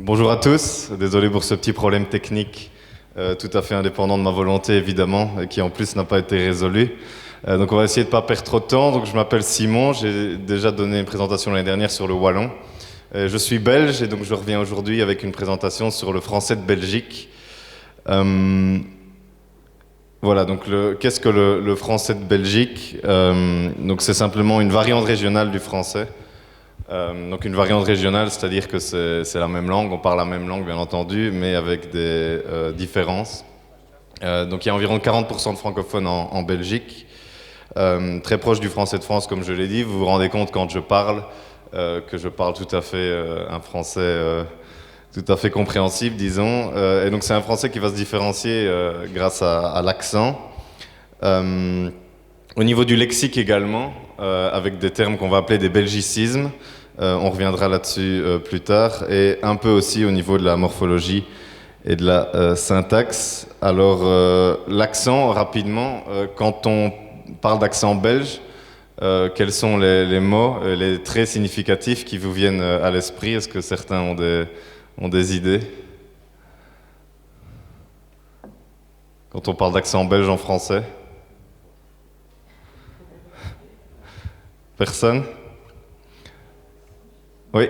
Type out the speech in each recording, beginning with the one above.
Bonjour à tous, désolé pour ce petit problème technique tout à fait indépendant de ma volonté évidemment, et qui en plus n'a pas été résolu. Donc on va essayer de ne pas perdre trop de temps. Donc je m'appelle Simon, j'ai déjà donné une présentation l'année dernière sur le wallon. Je suis belge et donc je reviens aujourd'hui avec une présentation sur le français de Belgique. Voilà, donc qu'est-ce que le français de Belgique? Donc c'est simplement une variante régionale du français. Donc une variante régionale, c'est-à-dire que c'est la même langue, on parle la même langue bien entendu, mais avec des différences. Donc il y a environ 40% de francophones en Belgique, très proche du français de France comme je l'ai dit. Vous vous rendez compte quand je parle que je parle tout à fait un français tout à fait compréhensible, disons. Et donc c'est un français qui va se différencier grâce à l'accent. Au niveau du lexique également, avec des termes qu'on va appeler des belgicismes. On reviendra là-dessus plus tard, et un peu aussi au niveau de la morphologie et de la syntaxe. Alors, l'accent, rapidement, quand on parle d'accent belge, quels sont les mots, les traits significatifs qui vous viennent à l'esprit? Est-ce que certains ont des idées? Quand on parle d'accent belge en français? Personne? Oui.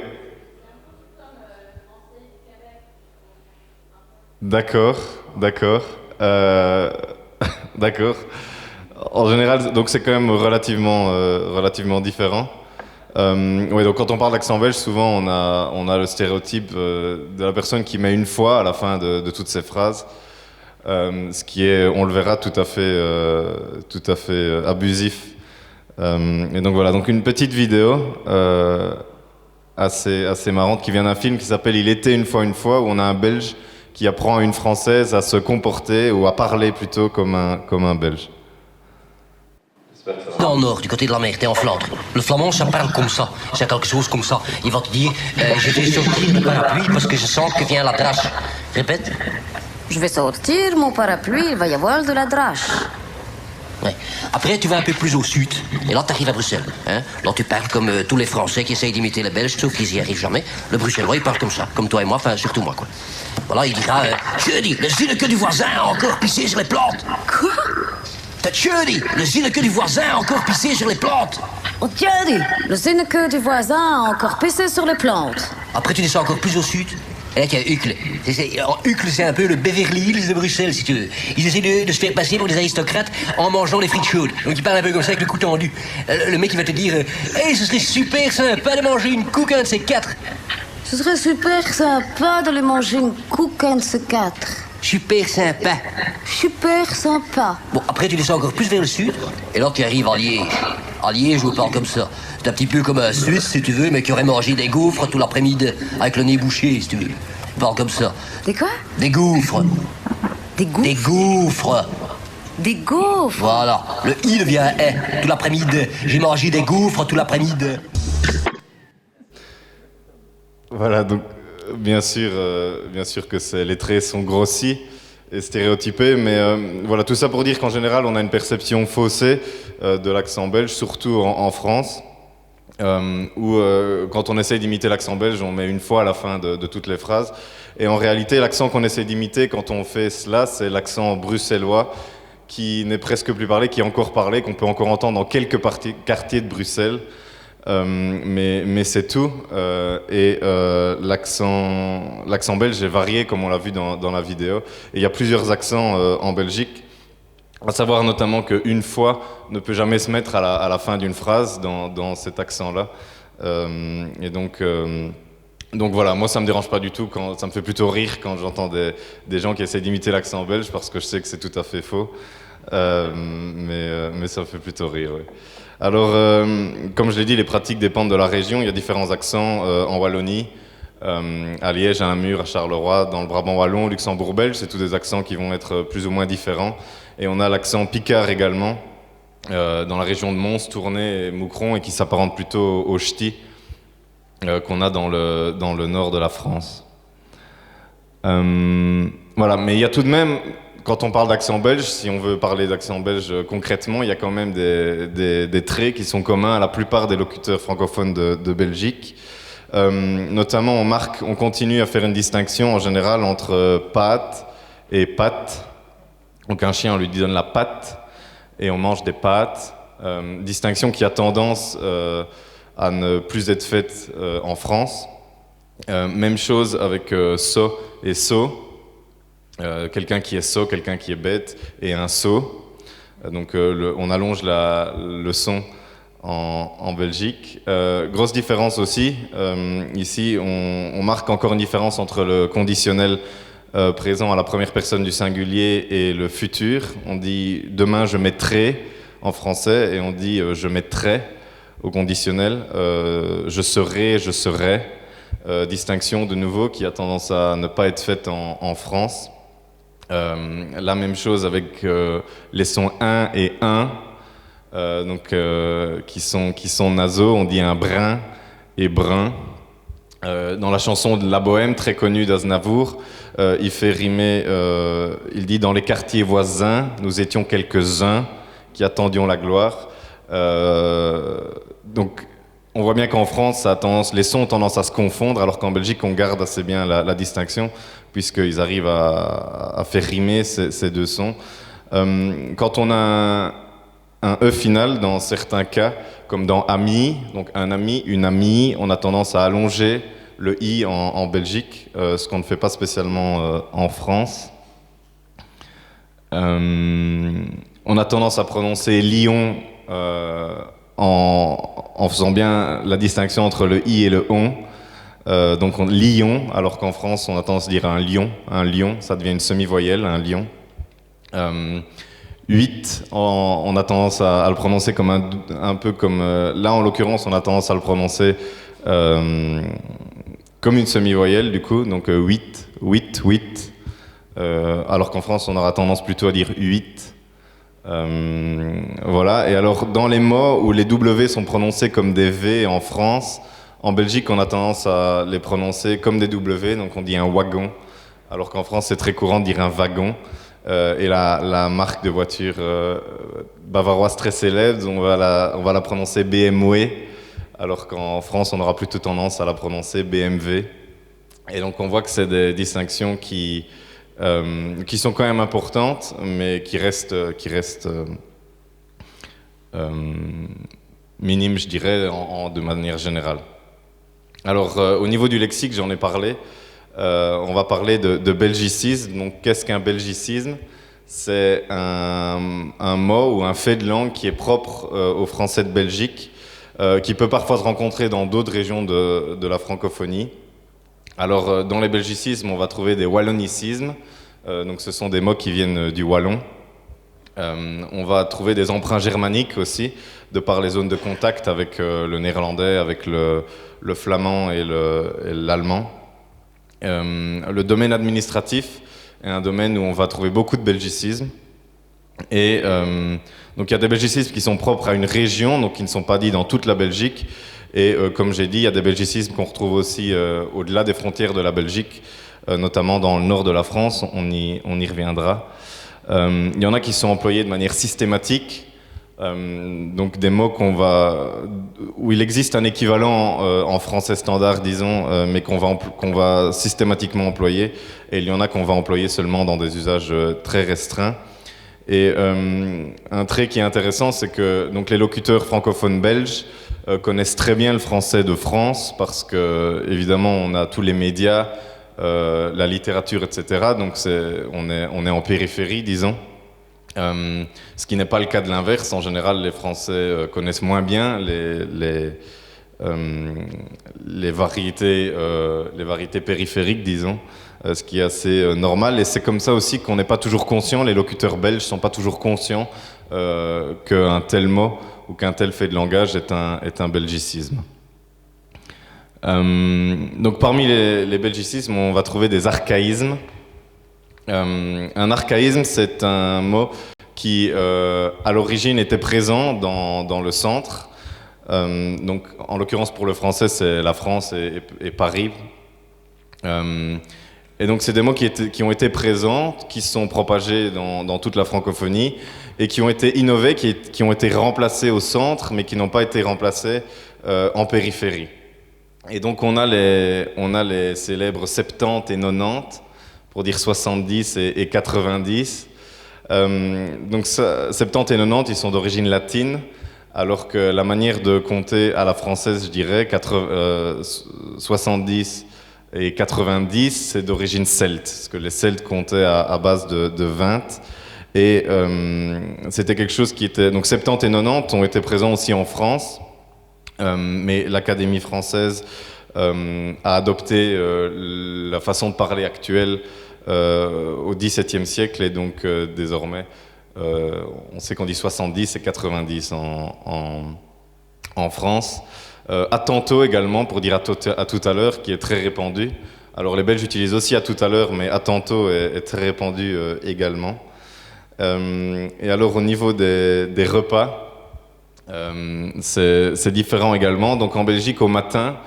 D'accord, d'accord, d'accord. En général, donc c'est quand même relativement différent. Oui, donc quand on parle d'accent belge, souvent on a le stéréotype de la personne qui met une fois à la fin de toutes ses phrases, ce qui est, on le verra, tout à fait abusif. Et donc voilà, donc une petite vidéo assez marrante qui vient d'un film qui s'appelle Il était une fois, où on a un Belge qui apprend à une Française à se comporter, ou à parler plutôt comme un Belge. Dans le nord, du côté de la mer, t'es en Flandre. Le flamand, ça parle comme ça. C'est quelque chose comme ça. Il va te dire, je vais sortir le parapluie parce que je sens que vient la drache. Répète. Je vais sortir mon parapluie, il va y avoir de la drache. Ouais. Après, tu vas un peu plus au sud, et là, tu arrives à Bruxelles. Hein? Là, tu parles comme tous les Français qui essayent d'imiter les Belges, sauf qu'ils y arrivent jamais. Le Bruxellois, il parle comme ça, comme toi et moi, enfin, surtout moi, quoi. Voilà, il dira, je dis, le zinneke du voisin a encore pissé sur les plantes. Quoi? Je dis, le zinneke du voisin a encore pissé sur les plantes. Oh, tiens, dis, le zinneke du voisin a encore pissé sur les plantes. Après, tu descends encore plus au sud. Et là, tu as Uccle. Uccle, c'est un peu le Beverly Hills de Bruxelles, si tu veux. Ils essaient de se faire passer pour des aristocrates en mangeant des frites chaudes. Donc, ils parlent un peu comme ça avec le cou tendu. Le mec, il va te dire hey, ce serait super sympa de manger une couque, un de ces quatre. Ce serait super sympa de les manger une couque, un de ces quatre. Super sympa. Super sympa. Bon, après, tu descends encore plus vers le sud. Et là, tu arrives à Liège. À Liège, on parle comme ça. C'est un petit peu comme un Suisse, si tu veux, mais qui aurait mangé des gaufres tout l'après-midi, avec le nez bouché, si tu veux. On parle comme ça. Des quoi? Des gaufres. Des gaufres? Des gaufres. Des gaufres? Voilà. Le I devient un tout l'après-midi. J'ai mangé des gaufres tout l'après-midi. Voilà, donc bien sûr que les traits sont grossis et stéréotypés, mais voilà, tout ça pour dire qu'en général, on a une perception faussée de l'accent belge, surtout en France, où quand on essaye d'imiter l'accent belge, on met une fois à la fin de toutes les phrases. Et en réalité, l'accent qu'on essaie d'imiter quand on fait cela, c'est l'accent bruxellois, qui n'est presque plus parlé, qui est encore parlé, qu'on peut encore entendre dans quelques quartiers de Bruxelles. Mais c'est tout. L'accent belge est varié, comme on l'a vu dans la vidéo. Et il y a plusieurs accents en Belgique. À savoir notamment qu'une fois ne peut jamais se mettre à la fin d'une phrase dans cet accent-là. Et donc voilà, moi ça me dérange pas du tout, ça me fait plutôt rire quand j'entends des gens qui essaient d'imiter l'accent belge, parce que je sais que c'est tout à fait faux. Mais ça me fait plutôt rire, oui. Alors, comme je l'ai dit, les pratiques dépendent de la région. Il y a différents accents en Wallonie, à Liège, à Namur, à Charleroi, dans le Brabant wallon, Luxembourg belge, c'est tous des accents qui vont être plus ou moins différents. Et on a l'accent picard également, dans la région de Mons, Tournai et Moucron, et qui s'apparente plutôt au ch'ti qu'on a dans le nord de la France. Voilà, mais il y a tout de même, quand on parle d'accent belge, si on veut parler d'accent belge concrètement, il y a quand même des traits qui sont communs à la plupart des locuteurs francophones de Belgique. Notamment, on continue à faire une distinction en général entre pâte et patte. Donc un chien, on lui donne la patte et on mange des pâtes. Distinction qui a tendance à ne plus être faite en France. Même chose avec sot et sot. Quelqu'un qui est sot, quelqu'un qui est bête, et un sot. Donc on allonge le son en Belgique. Grosse différence aussi. Ici, on marque encore une différence entre le conditionnel présent à la première personne du singulier et le futur. On dit « demain je mettrai » en français, et on dit « je mettrai » au conditionnel. Je serai, je serai. Distinction de nouveau qui a tendance à ne pas être faite en France. La même chose avec les sons 1 et 1, qui sont nasaux. On dit un brin et brun. Dans la chanson de La Bohème, très connue d'Aznavour, il fait rimer, il dit « Dans les quartiers voisins, nous étions quelques-uns qui attendions la gloire ». Donc, on voit bien qu'en France, les sons ont tendance à se confondre, alors qu'en Belgique, on garde assez bien la distinction, puisqu'ils arrivent à faire rimer ces deux sons. Quand on a un E final, dans certains cas, comme dans ami, donc un ami, une amie, on a tendance à allonger le I en Belgique, ce qu'on ne fait pas spécialement en France. On a tendance à prononcer Lyon en faisant bien la distinction entre le I et le on. Donc lion, alors qu'en France on a tendance à dire un lion, ça devient une semi-voyelle, un lion. 8, on a tendance à le prononcer comme un peu comme... là en l'occurrence on a tendance à le prononcer comme une semi-voyelle du coup, donc 8, alors qu'en France on aura tendance plutôt à dire 8. Voilà, et alors dans les mots où les W sont prononcés comme des V en France, en Belgique on a tendance à les prononcer comme des W, donc on dit un wagon, alors qu'en France c'est très courant de dire un wagon. Et la marque de voiture bavaroise très célèbre, on va la prononcer BMW, alors qu'en France on aura plutôt tendance à la prononcer BMW. Et donc on voit que c'est des distinctions qui sont quand même importantes, mais qui restent minimes, je dirais, de manière générale. Alors, au niveau du lexique, j'en ai parlé. On va parler de belgicisme. Donc, qu'est-ce qu'un belgicisme ? C'est un mot ou un fait de langue qui est propre aux Français de Belgique, qui peut parfois se rencontrer dans d'autres régions de la francophonie. Alors, dans les belgicismes, on va trouver des wallonicismes. Donc, ce sont des mots qui viennent du wallon. On va trouver des emprunts germaniques aussi, de par les zones de contact avec le néerlandais, avec le flamand et l'allemand. Le domaine administratif est un domaine où on va trouver beaucoup de belgicismes. Et donc il y a des belgicismes qui sont propres à une région, donc qui ne sont pas dits dans toute la Belgique. Et comme j'ai dit, il y a des belgicismes qu'on retrouve aussi au-delà des frontières de la Belgique, notamment dans le nord de la France, on y reviendra. Il y en a qui sont employés de manière systématique, donc des mots où il existe un équivalent en français standard, disons, mais qu'on va systématiquement employer, et il y en a qu'on va employer seulement dans des usages très restreints. Et un trait qui est intéressant, c'est que donc, les locuteurs francophones belges connaissent très bien le français de France, parce que évidemment on a tous les médias, la littérature, etc. Donc on est en périphérie, disons. Ce qui n'est pas le cas de l'inverse. En général, les Français connaissent moins bien les variétés périphériques, disons, ce qui est assez normal. Et c'est comme ça aussi qu'on n'est pas toujours conscient, les locuteurs belges ne sont pas toujours conscients qu'un tel mot ou qu'un tel fait de langage est un belgicisme. Donc parmi les belgicismes, on va trouver des archaïsmes. Un archaïsme, c'est un mot qui, à l'origine, était présent dans le centre. Donc, en l'occurrence, pour le français, c'est la France et Paris. Et donc, c'est des mots qui ont été présents, qui sont propagés dans toute la francophonie et qui ont été innovés, qui ont été remplacés au centre, mais qui n'ont pas été remplacés en périphérie. Et donc on a les célèbres 70 et 90, pour dire 70 et 90. Donc 70 et 90, ils sont d'origine latine, alors que la manière de compter à la française, je dirais, 70 et 90, c'est d'origine celte, parce que les Celtes comptaient à base de 20. Et c'était quelque chose qui était... Donc 70 et 90 ont été présents aussi en France, mais l'Académie française a adopté la façon de parler actuelle au XVIIe siècle, et donc désormais, on sait qu'on dit 70 et 90 en France. À tantôt également, pour dire à tout à l'heure, qui est très répandu. Alors les Belges utilisent aussi à tout à l'heure, mais à tantôt est très répandu également. Et alors au niveau des repas, c'est différent également. Donc en Belgique, au matin,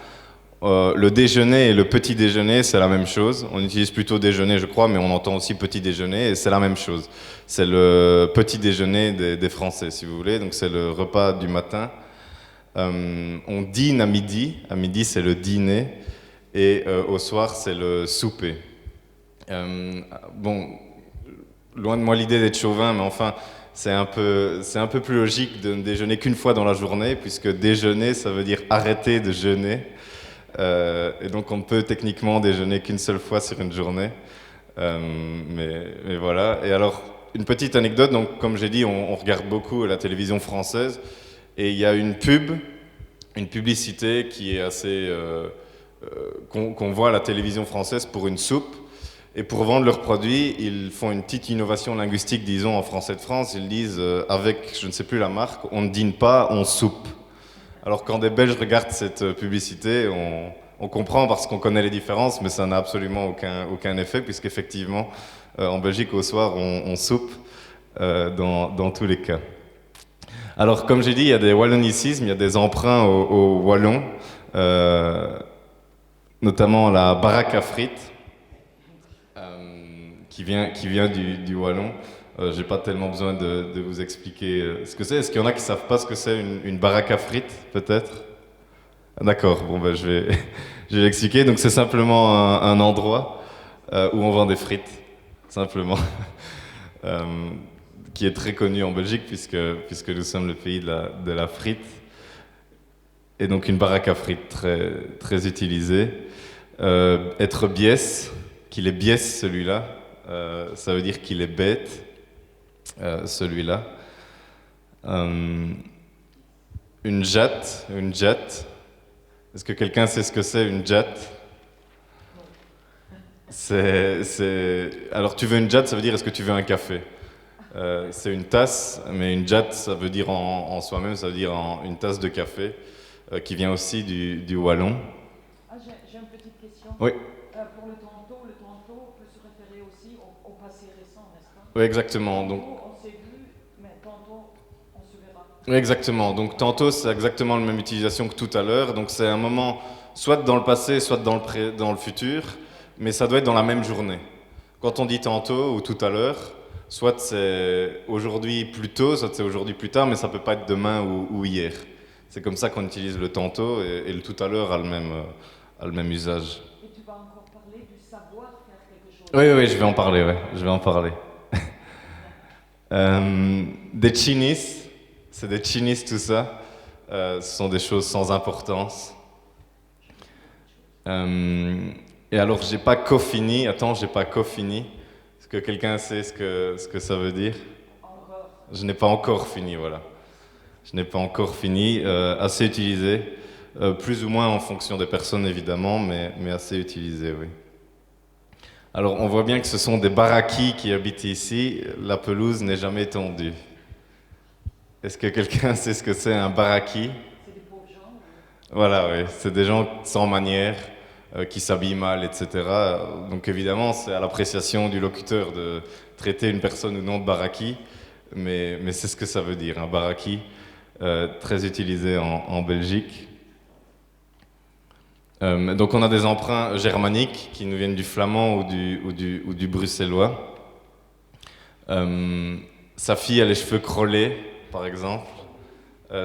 le déjeuner et le petit déjeuner, c'est la même chose. On utilise plutôt déjeuner, je crois, mais on entend aussi petit déjeuner, et c'est la même chose. C'est le petit déjeuner des Français, si vous voulez. Donc c'est le repas du matin. On dîne à midi. À midi, c'est le dîner. Et au soir, c'est le souper. Bon, loin de moi l'idée d'être chauvin, mais enfin, c'est un peu plus logique de ne déjeuner qu'une fois dans la journée, puisque déjeuner, ça veut dire arrêter de jeûner. Et donc, on ne peut techniquement déjeuner qu'une seule fois sur une journée. Mais voilà. Et alors, une petite anecdote. Donc, comme j'ai dit, on regarde beaucoup la télévision française. Et il y a une publicité qui est assez... qu'on voit à la télévision française pour une soupe. Et pour vendre leurs produits, ils font une petite innovation linguistique, disons, en français de France. Ils disent, avec, je ne sais plus la marque, on ne dîne pas, on soupe. Alors quand des Belges regardent cette publicité, on comprend parce qu'on connaît les différences, mais ça n'a absolument aucun effet, puisqu'effectivement, en Belgique, au soir, on soupe dans tous les cas. Alors, comme j'ai dit, il y a des wallonicismes, il y a des emprunts au wallon, notamment la baraque à frites, qui vient du wallon. J'ai pas tellement besoin de vous expliquer ce que c'est. Est-ce qu'il y en a qui savent pas ce que c'est une baraque à frites, peut-être? D'accord, bon ben je vais l'expliquer. Donc c'est simplement un endroit où on vend des frites, simplement, qui est très connu en Belgique puisque nous sommes le pays de la frite. Et donc une baraque à frites très, très utilisée. Être biès, qu'il est biès celui-là, ça veut dire qu'il est bête, celui-là. Une jatte. Est-ce que quelqu'un sait ce que c'est une jatte? Alors tu veux une jatte, ça veut dire est-ce que tu veux un café? C'est une tasse, mais une jatte, ça veut dire en soi-même, ça veut dire une tasse de café, qui vient aussi du wallon. Ah, j'ai une petite question. Oui. Pour le tantôt peut se référer aussi au passé récent, n'est-ce pas? Oui, exactement. Donc, on s'est vu, mais tantôt on se verra. oui, exactement. Donc tantôt, c'est exactement la même utilisation que tout à l'heure. Donc c'est un moment soit dans le passé, soit dans le futur, mais ça doit être dans la même journée. Quand on dit tantôt ou tout à l'heure, soit c'est aujourd'hui plus tôt, soit c'est aujourd'hui plus tard, mais ça peut pas être demain ou hier. C'est comme ça qu'on utilise le tantôt, et le tout à l'heure a le même usage. Et tu vas encore parler du savoir faire quelque chose. Oui, je vais en parler, je vais en parler. Des chinis, c'est des chinis tout ça, ce sont des choses sans importance. Et alors j'ai pas fini. Est-ce que quelqu'un sait ce que ça veut dire? Encore. Je n'ai pas encore fini, voilà. Je n'ai pas encore fini, assez utilisé, plus ou moins en fonction des personnes évidemment, mais assez utilisé, oui. Alors on voit bien que ce sont des baraquis qui habitent ici, la pelouse n'est jamais tondue. Est-ce que quelqu'un sait ce que c'est un baraki? C'est des pauvres gens. Voilà, oui, c'est des gens sans manière, qui s'habillent mal, etc. Donc évidemment, c'est à l'appréciation du locuteur de traiter une personne ou non de baraki, mais c'est ce que ça veut dire, un baraki, très utilisé en Belgique. Donc on a des emprunts germaniques qui nous viennent du flamand ou du bruxellois. Sa fille a les cheveux crôlés, par exemple.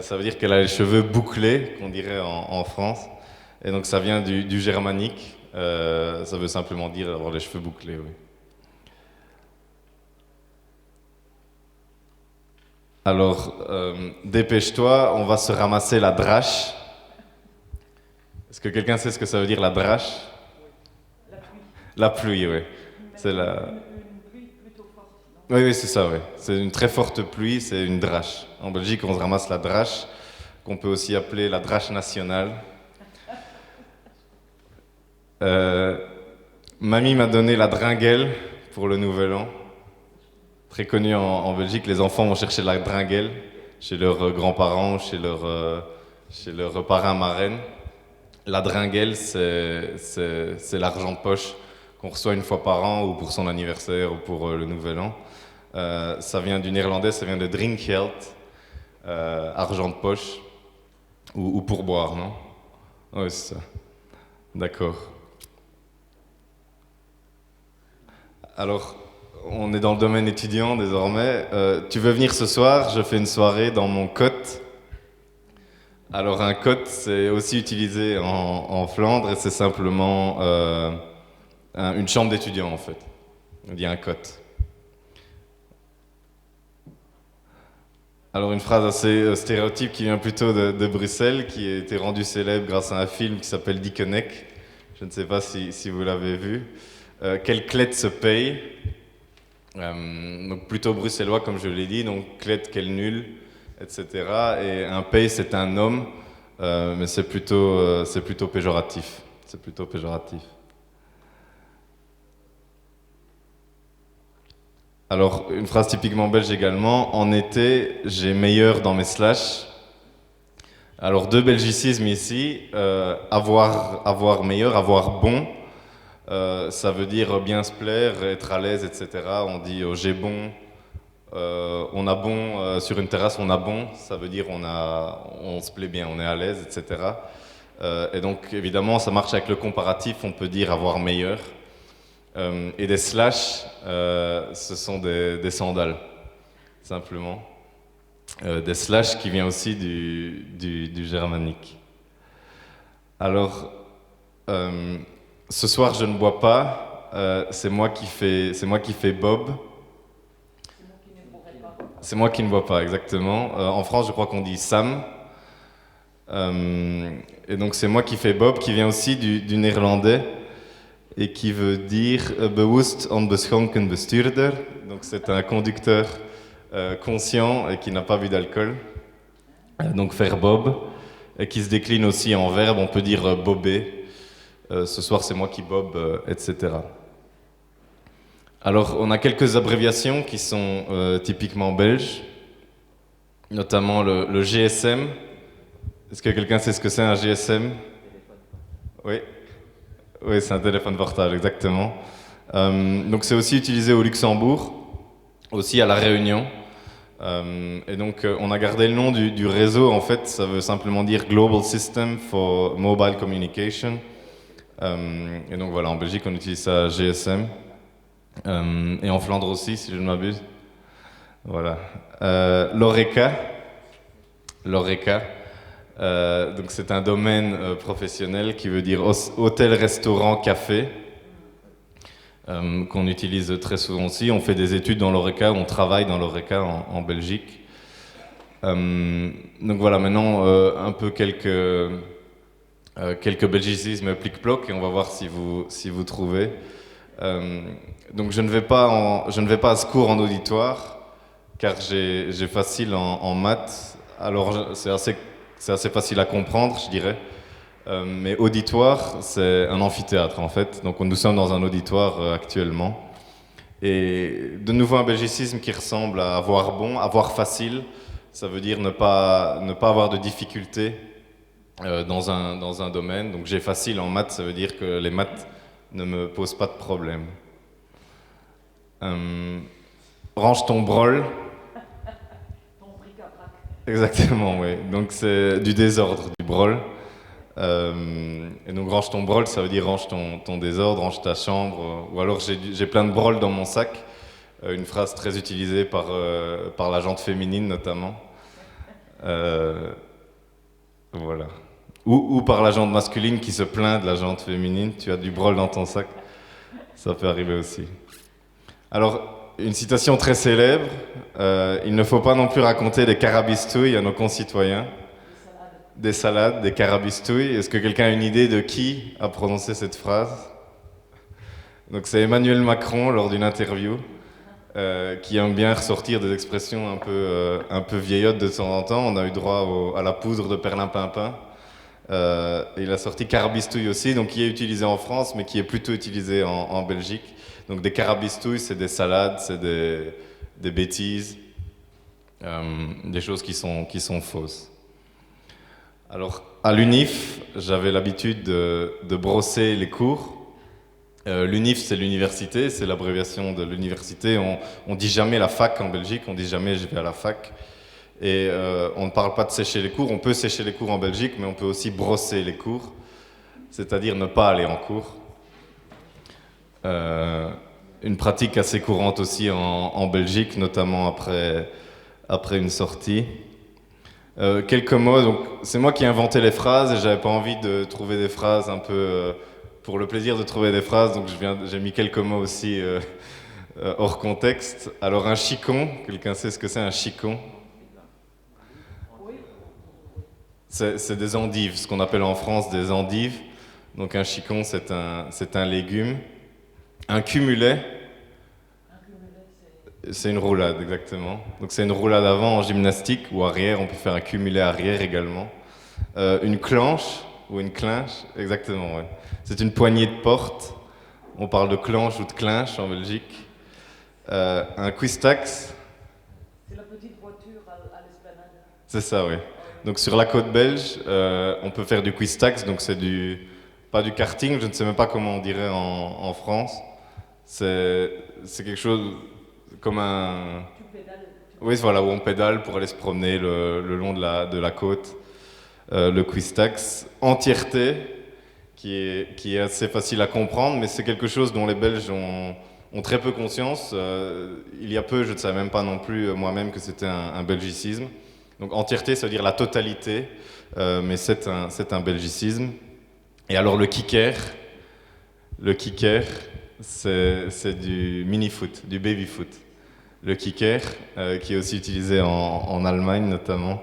Ça veut dire qu'elle a les cheveux bouclés, qu'on dirait en France. Et donc ça vient du germanique. Ça veut simplement dire avoir les cheveux bouclés, oui. Alors, dépêche-toi, on va se ramasser la drache. Est-ce que quelqu'un sait ce que ça veut dire la drache? La pluie, oui. C'est la... Une pluie plutôt forte, non? Oui, oui, c'est ça, oui. C'est une très forte pluie, c'est une drache. En Belgique, on se ramasse la drache, qu'on peut aussi appeler la drache nationale. Mamie m'a donné la dringuelle pour le Nouvel An. Très connu en Belgique, les enfants vont chercher la dringuelle chez leurs grands-parents, chez leurs parrains marraines. La dringuelle, c'est l'argent de poche qu'on reçoit une fois par an ou pour son anniversaire ou pour le Nouvel An. Ça vient du néerlandais, ça vient de drinkgeld, argent de poche ou pourboire, non? Oui, c'est ça. D'accord. Alors, on est dans le domaine étudiant désormais. Tu veux venir ce soir? Je fais une soirée dans mon cote. Alors un cote, c'est aussi utilisé en Flandre et c'est simplement une chambre d'étudiant en fait. On dit un cote. Alors une phrase assez stéréotype qui vient plutôt de Bruxelles, qui a été rendue célèbre grâce à un film qui s'appelle Dickeneck. Je ne sais pas si vous l'avez vu. Quel clette se paye? Donc plutôt bruxellois comme je l'ai dit, donc clette quel nul, etc. Et un paye c'est un homme, mais c'est plutôt péjoratif. C'est plutôt péjoratif. Alors une phrase typiquement belge également. En été, j'ai meilleur dans mes slashs. Alors deux belgicismes ici. Avoir meilleur, avoir bon. Ça veut dire bien se plaire, être à l'aise, etc. On dit j'ai bon, on a bon sur une terrasse, on a bon. Ça veut dire on se plaît bien, on est à l'aise, etc. Et donc évidemment, ça marche avec le comparatif. On peut dire avoir meilleur. Et des slashs, ce sont des sandales, simplement. Des slashs qui vient aussi du germanique. Alors. Ce soir, je ne bois pas. C'est moi qui fais Bob. C'est moi qui ne bois pas, exactement. En France, je crois qu'on dit Sam. Et donc, c'est moi qui fais Bob, qui vient aussi du néerlandais et qui veut dire bewust onbeschonken bestuurder. Donc, c'est un conducteur conscient et qui n'a pas bu d'alcool. Donc, faire Bob, et qui se décline aussi en verbe. On peut dire bobber. Ce soir, c'est moi qui bob, etc. Alors, on a quelques abréviations qui sont typiquement belges, notamment le GSM. Est-ce que quelqu'un sait ce que c'est un GSM? Oui. Oui, c'est un téléphone portable, exactement. Donc, c'est aussi utilisé au Luxembourg, aussi à La Réunion. Et donc, on a gardé le nom du réseau. En fait, ça veut simplement dire Global System for Mobile Communication. Et donc voilà, en Belgique on utilise ça GSM et en Flandre aussi si je ne m'abuse. Voilà. L'Horeca, donc c'est un domaine professionnel qui veut dire hôtel, restaurant, café, qu'on utilise très souvent aussi. On fait des études dans l'Horeca, on travaille dans l'Horeca en Belgique. Donc voilà, maintenant un peu quelques belgicismes plic-ploc et on va voir si vous trouvez. Donc je ne vais pas à ce cours en auditoire car j'ai facile en maths. Alors c'est assez facile à comprendre, je dirais. Mais auditoire, c'est un amphithéâtre en fait. Donc nous sommes dans un auditoire actuellement. Et de nouveau un belgicisme qui ressemble à avoir bon, avoir facile. Ça veut dire ne pas avoir de difficultés dans un domaine. Donc j'ai facile en maths, ça veut dire que les maths ne me posent pas de problème. Range ton brol. Ton bric-à-brac. Exactement, oui. Donc c'est du désordre, du brol. Et donc range ton brol, ça veut dire range ton désordre, range ta chambre. Ou alors j'ai plein de brol dans mon sac. Une phrase très utilisée par la gente féminine notamment. Voilà. Ou par la jante masculine qui se plaint de la jante féminine. Tu as du brol dans ton sac. Ça peut arriver aussi. Alors, une citation très célèbre. Il ne faut pas non plus raconter des carabistouilles à nos concitoyens. Des salades, des carabistouilles. Est-ce que quelqu'un a une idée de qui a prononcé cette phrase? Donc c'est Emmanuel Macron lors d'une interview qui aime bien ressortir des expressions un peu vieillottes de temps en temps. On a eu droit à la poudre de perlimpinpin. Il a sorti carabistouille aussi, donc qui est utilisé en France, mais qui est plutôt utilisé en Belgique. Donc des carabistouilles, c'est des salades, c'est des bêtises, des choses qui sont fausses. Alors, à l'UNIF, j'avais l'habitude de brosser les cours. L'UNIF, c'est l'université, c'est l'abréviation de l'université. On dit jamais la fac en Belgique, on dit jamais je vais à la fac. Et on ne parle pas de sécher les cours. On peut sécher les cours en Belgique, mais on peut aussi brosser les cours, c'est-à-dire ne pas aller en cours. Une pratique assez courante aussi en Belgique, notamment après une sortie. Quelques mots, donc c'est moi qui ai inventé les phrases et j'avais pas envie de trouver des phrases un peu pour le plaisir de trouver des phrases, donc j'ai mis quelques mots aussi hors contexte. Alors un chicon, quelqu'un sait ce que c'est un chicon? C'est des endives, ce qu'on appelle en France des endives. Donc un chicon, c'est un légume. Un cumulet, c'est une roulade, exactement. Donc c'est une roulade avant en gymnastique ou arrière, on peut faire un cumulet arrière également. Une clenche ou une clinche, exactement, ouais. C'est une poignée de porte. On parle de clenche ou de clinche en Belgique. Un quistax. C'est la petite voiture à l'esplanade. C'est ça, oui. Donc sur la côte belge, on peut faire du quistax, donc c'est pas du karting, je ne sais même pas comment on dirait en France. C'est quelque chose comme un... Tu pédales. Oui, voilà, où on pédale pour aller se promener le long de la côte. Le quistax. Entièreté, qui est assez facile à comprendre, mais c'est quelque chose dont les Belges ont très peu conscience. Il y a peu, je ne savais même pas non plus moi-même que c'était un belgicisme. Donc entièreté, ça veut dire la totalité, mais c'est un belgicisme. Et alors le kicker, c'est du mini-foot, du baby-foot. Le kicker, qui est aussi utilisé en Allemagne notamment.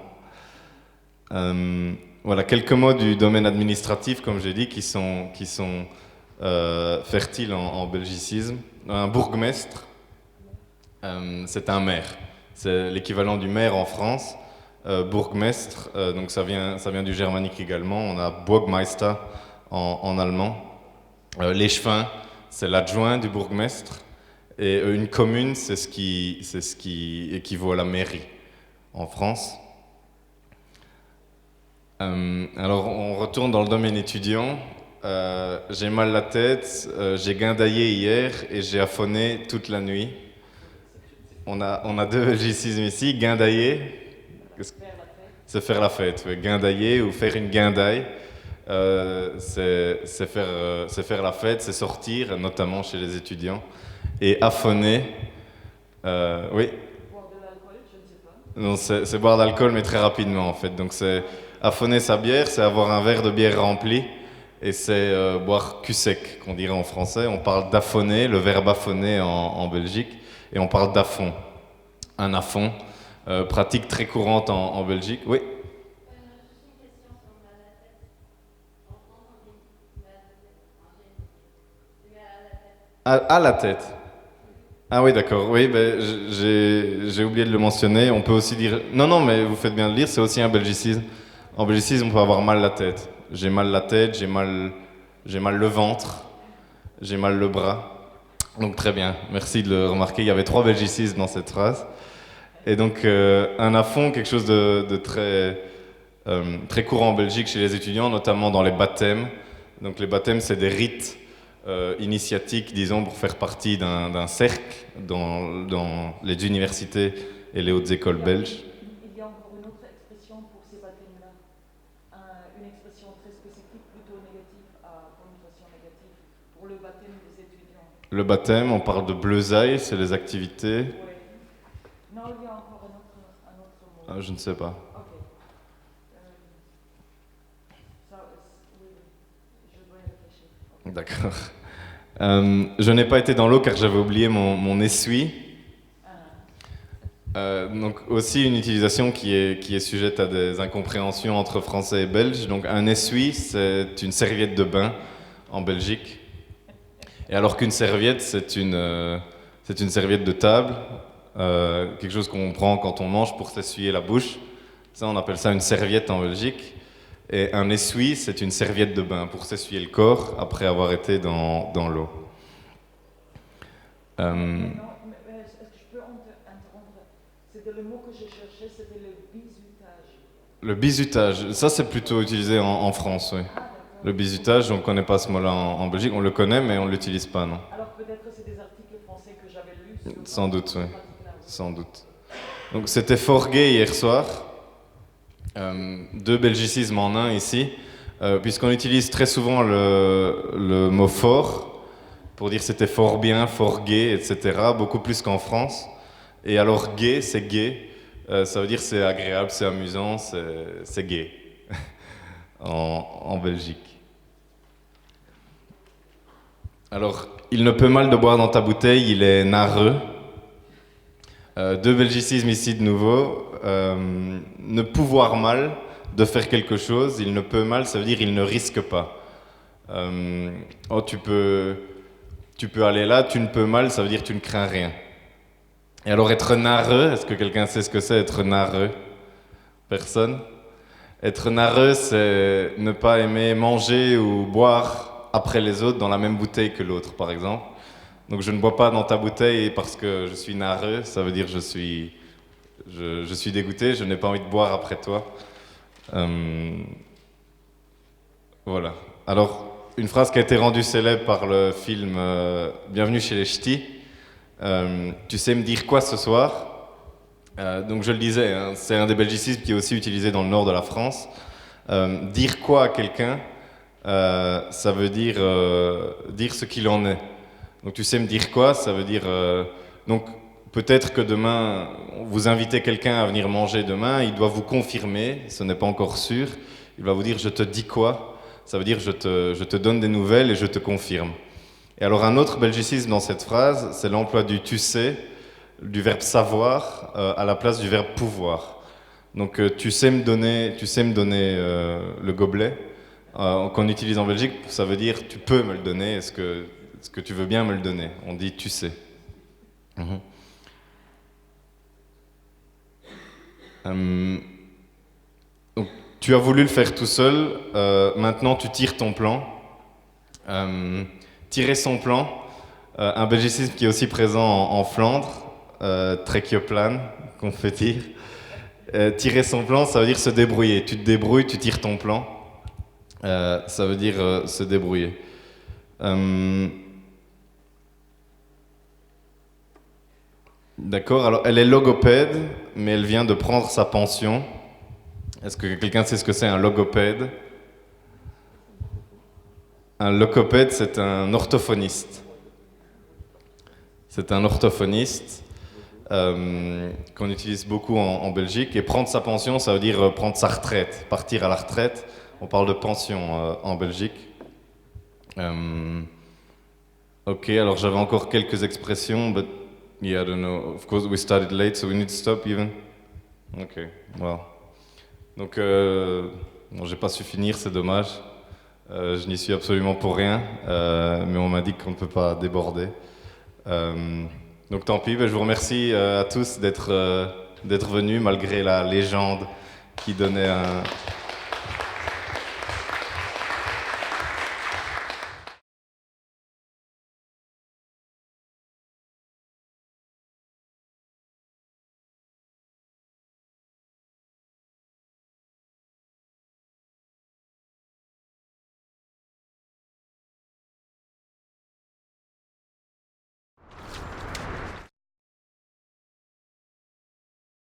Voilà, quelques mots du domaine administratif, comme j'ai dit, qui sont fertiles en belgicisme. Un bourgmestre, c'est un maire. C'est l'équivalent du maire en France. Bourgmestre, donc ça vient du germanique également. On a Burgmeister en allemand. L'échevin, c'est l'adjoint du bourgmestre. Et une commune, c'est ce qui équivaut à la mairie en France. Alors, on retourne dans le domaine étudiant. J'ai mal la tête, j'ai guindaillé hier et j'ai affonné toute la nuit. On a deux belgicismes ici. Guindailler, c'est faire la fête. Ouais. Guindailler ou faire une guindaille, c'est faire la fête, c'est sortir, notamment chez les étudiants. Et affonner, oui. Boire de l'alcool, je ne sais pas. Non, c'est boire de l'alcool, mais très rapidement en fait. Donc c'est affonner sa bière, c'est avoir un verre de bière rempli, et c'est boire cul sec, qu'on dirait en français. On parle d'affonner, le verbe affonner en Belgique, et on parle d'affond. Un affond, pratique très courante en Belgique. Oui. À la tête. Ah oui, d'accord. Oui, ben, j'ai oublié de le mentionner. On peut aussi dire... Non, mais vous faites bien de le lire, c'est aussi un belgicisme. En belgicisme, on peut avoir mal la tête. J'ai mal la tête, j'ai mal le ventre, j'ai mal le bras. Donc très bien, merci de le remarquer. Il y avait 3 belgicismes dans cette phrase. Et donc un affond, quelque chose de très courant en Belgique chez les étudiants, notamment dans les baptêmes. Donc les baptêmes, c'est des rites initiatiques, disons, pour faire partie d'un cercle dans les universités et les hautes écoles belges. Il y a encore une autre expression pour ces baptêmes-là. Une expression très spécifique, plutôt négative, à connotation négative, pour le baptême des étudiants. Le baptême, on parle de bleusailles, c'est les activités. Oui. Non, il y a encore un autre mot. Ah, je ne sais pas. Ok. Ça D'accord. Je n'ai pas été dans l'eau car j'avais oublié mon essuie. Donc aussi une utilisation qui est sujette à des incompréhensions entre français et belge. Donc un essuie, c'est une serviette de bain en Belgique. Et alors qu'une serviette, c'est une serviette de table, quelque chose qu'on prend quand on mange pour s'essuyer la bouche. Ça, on appelle ça une serviette en Belgique. Et un essuie, c'est une serviette de bain pour s'essuyer le corps après avoir été dans l'eau. Non, mais est-ce que je peux interrompre? C'était le mot que je cherchais, c'était le bizutage. Le bizutage, ça c'est plutôt utilisé en France, oui. Le bizutage, on ne connaît pas ce mot-là en Belgique, on le connaît mais on ne l'utilise pas, non. Alors peut-être que c'est des articles français que j'avais lus. Sans doute, oui. Sans doute. Donc c'était fort gai hier soir. Deux belgicismes en un ici, puisqu'on utilise très souvent le mot fort pour dire c'était fort bien, fort gai, etc., beaucoup plus qu'en France. Et alors gai, c'est gai, ça veut dire c'est agréable, c'est amusant, c'est gai en Belgique. Alors, il ne peut mal de boire dans ta bouteille, il est narreux. Deux belgicismes ici de nouveau. Ne pouvoir mal de faire quelque chose, il ne peut mal, ça veut dire il ne risque pas. Oh, tu peux aller là, tu ne peux mal, ça veut dire tu ne crains rien. Et alors être narreux, est-ce que quelqu'un sait ce que c'est être narreux? Personne? Être narreux, c'est ne pas aimer manger ou boire après les autres dans la même bouteille que l'autre, par exemple. Donc je ne bois pas dans ta bouteille parce que je suis narreux, ça veut dire je suis dégoûté, je n'ai pas envie de boire après toi. Voilà. Alors, une phrase qui a été rendue célèbre par le film Bienvenue chez les Ch'tis. Tu sais me dire quoi ce soir? Donc je le disais, hein, c'est un des belgicismes qui est aussi utilisé dans le nord de la France. Dire quoi à quelqu'un, ça veut dire dire ce qu'il en est. Donc tu sais me dire quoi, ça veut dire... donc peut-être que demain, vous invitez quelqu'un à venir manger demain, il doit vous confirmer, ce n'est pas encore sûr, il va vous dire je te dis quoi, ça veut dire je te donne des nouvelles et je te confirme. Et alors un autre belgicisme dans cette phrase, c'est l'emploi du tu sais, du verbe savoir à la place du verbe pouvoir. Donc tu sais me donner le gobelet, qu'on utilise en Belgique, ça veut dire tu peux me le donner, est-ce que tu veux bien me le donner? On dit tu sais. Donc, tu as voulu le faire tout seul, maintenant tu tires ton plan. Tirer son plan, un belgicisme qui est aussi présent en Flandre, trekkjeplan, qu'on fait dire. Tirer son plan, ça veut dire se débrouiller. Tu te débrouilles, tu tires ton plan. Ça veut dire se débrouiller. D'accord, alors elle est logopède, mais elle vient de prendre sa pension. Est-ce que quelqu'un sait ce que c'est un logopède? Un logopède, c'est un orthophoniste. C'est un orthophoniste qu'on utilise beaucoup en Belgique. Et prendre sa pension, ça veut dire prendre sa retraite, partir à la retraite. On parle de pension en Belgique. Ok, alors j'avais encore quelques expressions, but yeah, I don't know. Of course, we started late, so we need to stop even. Ok, well. Donc, bon, j'ai pas su finir, c'est dommage. Je n'y suis absolument pour rien, mais on m'a dit qu'on ne peut pas déborder. Donc tant pis, je vous remercie à tous d'être venus malgré la légende qui donnait un...